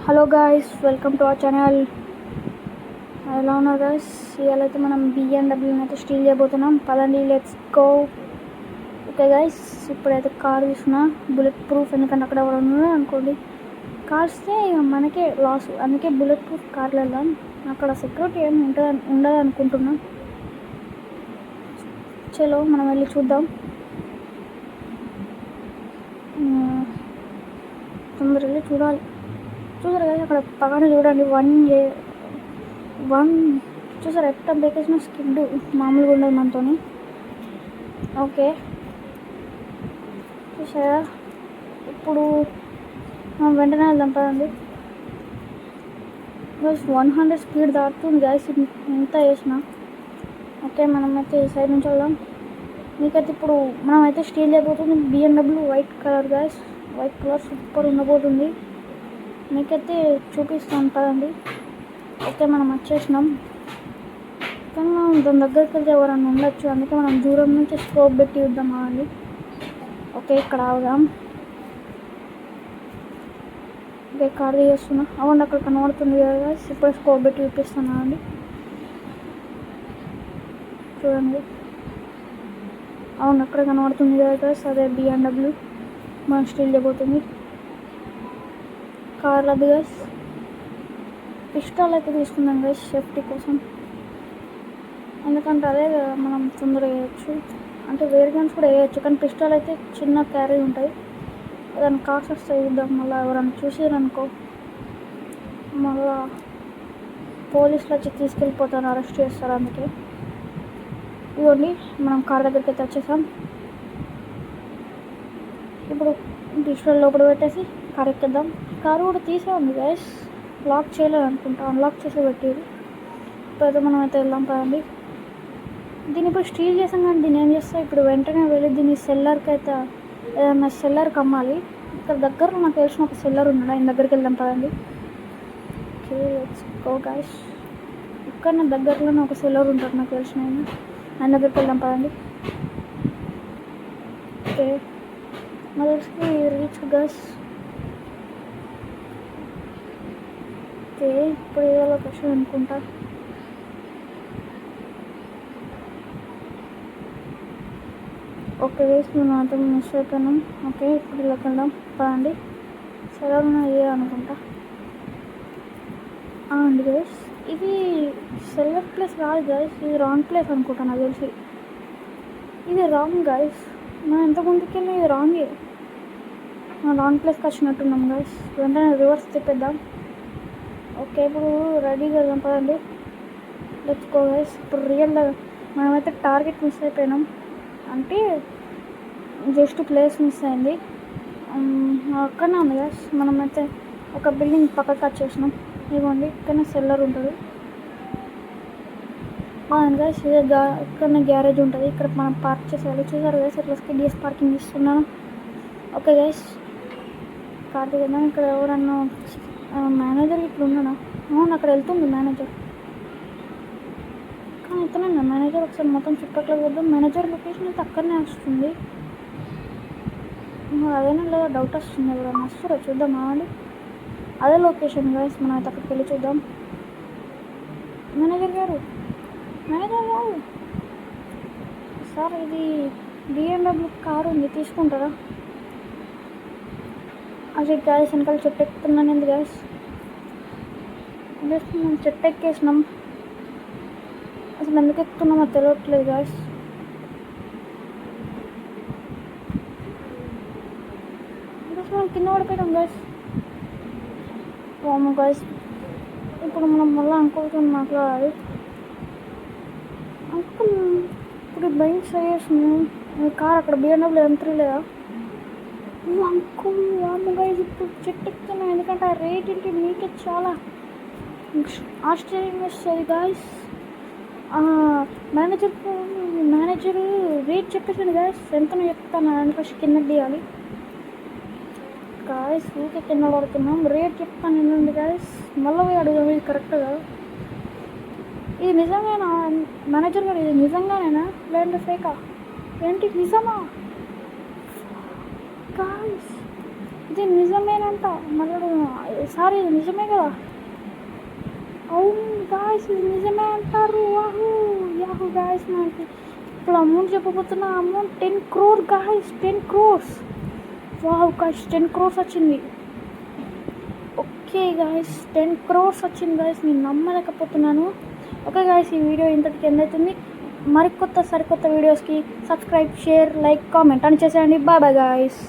Hello guys, welcome to our channel. ఎలా ఉన్నారు guys? ఇవాళ అయితే మనం బిఎండబ్ల్యూని అయితే స్టీల్ చేయబోతున్నాం. పదండి, లెట్స్ గో. ఓకే గాయ్స్, ఇప్పుడైతే కార్ తీసుకున్నా. బుల్లెట్ ప్రూఫ్, ఎందుకంటే అక్కడ ఎవరు ఉన్నారు అనుకోండి కార్స్తే మనకే లాస్. అందుకే బుల్లెట్ ప్రూఫ్ కార్లు వెళ్దాం. అక్కడ సెక్యూరిటీ ఏమి ఉండదు అనుకుంటున్నా. చలో మనం వెళ్ళి చూద్దాం. తొందరగా వెళ్ళి చూడాలి. చూసారు కదా అక్కడ పక్కన చూడండి, వన్ చూసారు ఎట్ట బేకేసిన స్కిడ్ మామూలుగా ఉండదు మనతో. ఓకే చూసారా, ఇప్పుడు మనం వెంటనే వెళ్దాం పదండి. 100 స్పీడ్ దాటుతుంది గ్యాస్ ఎంత వేసినా. ఓకే, మనమైతే ఈ సైడ్ నుంచి వెళ్దాం. మీకైతే ఇప్పుడు మనమైతే స్టీల్ అయిపోతుంది. BMW white colour gas, white colour super ఉండబోతుంది. మీకైతే చూపిస్తాను పదండి. ఓకే, మనం వచ్చేసినాం. కానీ మనం దాని దగ్గరికి వెళ్తే ఎవరన్నా ఉండొచ్చు, అందుకే మనం దూరం నుంచి స్కోప్ పెట్టి చూద్దాం అండి. ఓకే, ఇక్కడ ఆగుదాం. ఓకే, కార్ తీస్తున్నా. అవును, అక్కడ కనబడుతుంది కదా, ఇప్పుడు స్కోప్ పెట్టి చూపిస్తున్నా అండి. చూడండి, అవును అక్కడ కనబడుతుంది కదా, అదే బిఎండబ్ల్యూ మనం స్టీల్ చేయబోతుంది. కార్ అది గైస్. పిస్టల్ అయితే తీసుకుందాం గైస్, సేఫ్టీ కోసం. ఎందుకంటే అదే మనం తొందరగా వేయచ్చు. అంటే వేరే గన్స్ కూడా వేయచ్చు, కానీ పిస్టల్ అయితే చిన్న క్యారీ ఉంటుంది. దాన్ని కాస్ట్ వస్తే ఇద్దాం. మళ్ళీ ఎవరైనా చూసారనుకో మళ్ళీ పోలీసులు వచ్చి తీసుకెళ్ళిపోతారు, అరెస్ట్ చేస్తారు. అందుకే ఇవ్వండి, మనం కార్ దగ్గరికి అయితే వచ్చేసాం. ఇప్పుడు పిస్టల్ లోపల పెట్టేసి కార్ ఎక్కిద్దాం. కారు కూడా తీసే ఉంది గైస్, లాక్ చేయలేదు అనుకుంటా, అన్లాక్ చేసి పెట్టేది. ఇప్పుడైతే మనం అయితే వెళ్దాం పదండి. దీన్ని ఇప్పుడు స్టీల్ చేసాం, కానీ దీన్ని ఏం చేస్తా ఇప్పుడు వెంటనే వెళ్ళి దీన్ని సెల్లర్కి అయితే ఏదైనా సెల్లర్కి అమ్మాలి. ఇక్కడ దగ్గరలో నాకు తెలిసిన ఒక సెల్లర్ ఉన్నాడు, ఆయన దగ్గరికి వెళ్దాం పదండి. Okay, let's go guys. ఇక్కడ నా దగ్గరలోనే ఒక సెల్లర్ ఉంటాడు నాకు తెలిసిన ఆయన దగ్గరికి వెళ్దాం పదండి. ఓకే, మా దగ్గరికి రీచ్ గైస్. ఓకే, ఇప్పుడు ఏ లొకేషన్ అనుకుంటా. ఓకే వేసి మేము అంతా మిస్ అయిపోయినాం. ఓకే, ఇప్పుడు ఇలాకి వెళ్దాం పదండి. సెలవున ఏ అనుకుంటా అండి గైస్. ఇది సెల్లర్ ప్లేస్ కాదు గైస్, ఇది రాంగ్ ప్లేస్ అనుకుంటా నాకు తెలిసి. ఇది రాంగ్ గైస్, మనం ఎంత ముందుకు వెళ్ళి ఇది రాంగే. మనం రాంగ్ ప్లేస్కి వచ్చినట్టున్నాం గైస్. వెంటనే రివర్స్ తిప్పేద్దాం. ఓకే, ఇప్పుడు రెడీగా వెళ్దాం పదండి. Let's go guys. ఇప్పుడు రియల్గా మనమైతే టార్గెట్ మిస్ అయిపోయినాం, అంటే జస్ట్ ప్లేస్ మిస్ అయింది. అక్కడనే ఉంది గైస్. మనమైతే ఒక బిల్డింగ్ పక్కకి వచ్చేసినాం. ఇవ్వండి, ఇక్కడనే సెల్లర్ ఉంటుంది గైస్. ఇక్కడనే గ్యారేజ్ ఉంటుంది, ఇక్కడ మనం పార్క్ చేసేయాలి. చూసారు గైస్, ఇట్లా డిఎస్ పార్కింగ్ ఇస్తున్నాను. ఓకే గైస్, కార్ దిగదాం. ఇక్కడ ఎవరన్నా మేనేజర్ ఇప్పుడు ఉన్నాడా? అవును, అక్కడ వెళ్తుంది మేనేజర్. కానీ ఇతనే మేనేజర్. ఒకసారి మొత్తం చుట్టుపక్కల వద్దాం. మేనేజర్ లొకేషన్ అయితే అక్కడనే వస్తుంది. అదేనా లేదా డౌట్ వస్తుంది. ఎవరన్నా వస్తారో చూద్దాం అండి. అదే లొకేషన్ గైస్, మనం అయితే అక్కడికి వెళ్ళి చూద్దాం. మేనేజర్ గారు సార్, ఇది బిఎండబ్ల్యూ కారు ఉంది, తీసుకుంటారా? అది గ్యాస్ వెనకాల చెట్టు ఎక్కుతున్నాను. ఎందుకు గ్యాస్ మనం చెట్టు ఎక్కేసినాం, అసలు ఎందుకు ఎక్కుతున్నామో తెలియట్లేదు గ్యాస్. మనం కింద పడిపోయాం గ్యాస్. ఓమ గ్యాస్, ఇప్పుడు మనం మళ్ళీ అంకుల్తో మాట్లాడాలి. అంకుల్, ఇప్పుడు బైక్ చేస్తున్నాం కార్, అక్కడ బిఎండబ్ల్యూ M3 లేదా? అంకుల్ అమ్మ గైస్, ఇప్పుడు చెట్టు ఎక్కుతున్నాం. ఎందుకంటే ఆ రేట్ ఏంటి మీకే చాలా ఆశ్చర్యంగా వస్తుంది గాయస్. మేనేజర్ రేట్ చెప్పేసాను గాయస్, ఎంతనో చెప్తాను. అని ఫస్ట్ కింద దిగాలి గాయస్, ఊకే కింద పడుతున్నాం. రేట్ చెప్తాను ఏంటండి గాయస్, మళ్ళీ పోయి అడుగుదాం. ఇది కరెక్ట్ కాదు. ఇది నిజంగానా మేనేజర్ గారు? ఇది నిజంగానేనా లేదంటే ఫేకా? ఏంటి నిజమా గాయస్? ఇది నిజమేనంట. మళ్ళీ సార్ ఇది నిజమే కదా? అవును గాయస్, ఇది నిజమే అంటారు. వాహు యాహు గాయస్, నాకు ఇప్పుడు అమౌంట్ చెప్పబోతున్న amount 10 crore guys, 10 crores. Wahoo guys, 10 crores వచ్చింది. ఓకే గాయస్, 10 crores వచ్చింది గాయస్, నేను నమ్మలేకపోతున్నాను. ఓకే గాయస్, ఈ వీడియో ఇంతటికి ఎండ్ అవుతుంది. సరికొత్త వీడియోస్కి సబ్స్క్రైబ్, షేర్, లైక్, కామెంట్ అని చేసేయండి. Bye bye guys.